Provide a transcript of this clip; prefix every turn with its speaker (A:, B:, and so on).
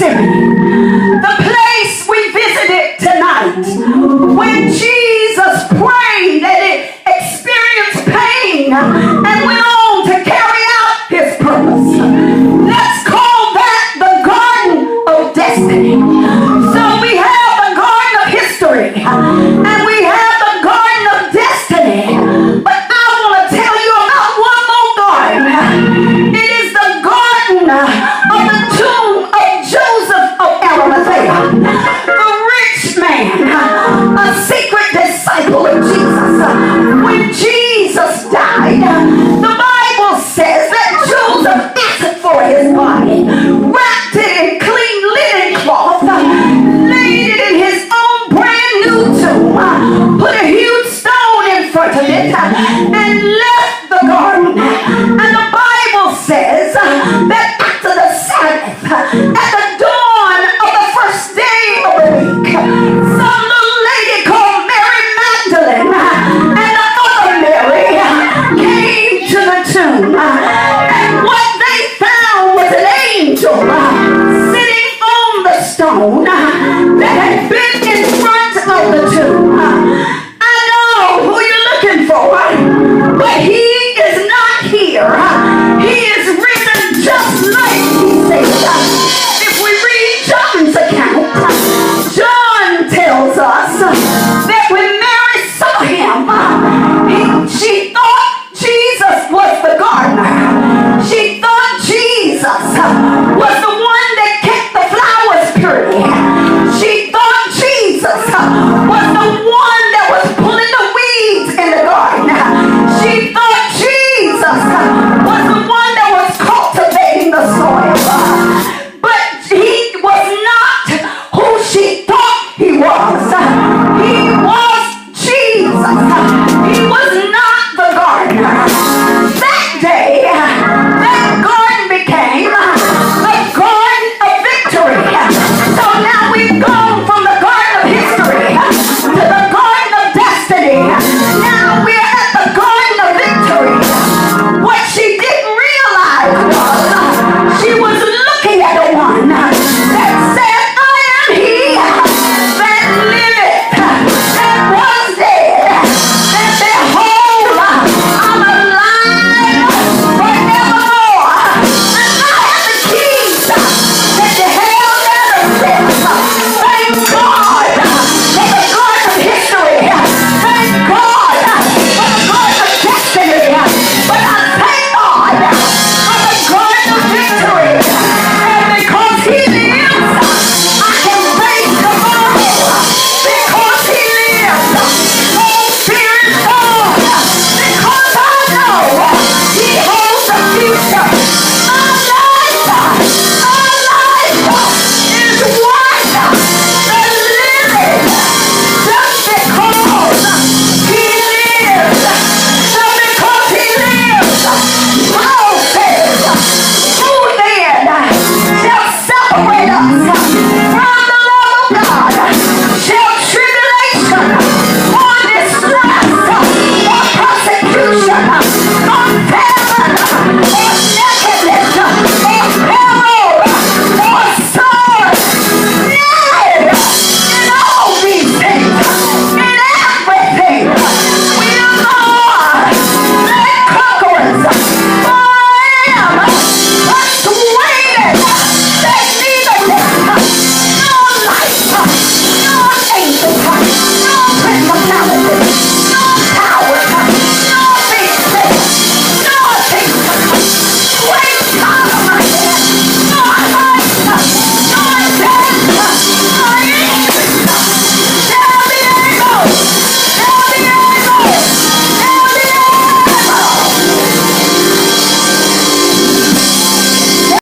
A: Gethsemane, the place we visited tonight, when Jesus prayed and it experienced pain and went on to carry out his purpose. Let's call that the Garden of Destiny. So we have the Garden of History and we have the Garden of Destiny. But I want to tell you about one more garden. It is the garden of the tomb of Joseph of Arimathea, the rich man, a secret disciple of Jesus. When Jesus died, the Bible says that Joseph asked for his body, wrapped it in clean linen cloth, laid it in his own brand new tomb, put a huge stone in front of it, and left the garden. And the Bible says that after the Sabbath, at the dawn of the first day of the week, some little lady called Mary Magdalene and the other Mary came to the tomb. And what they found was an angel sitting on the stone that had been in front of the tomb.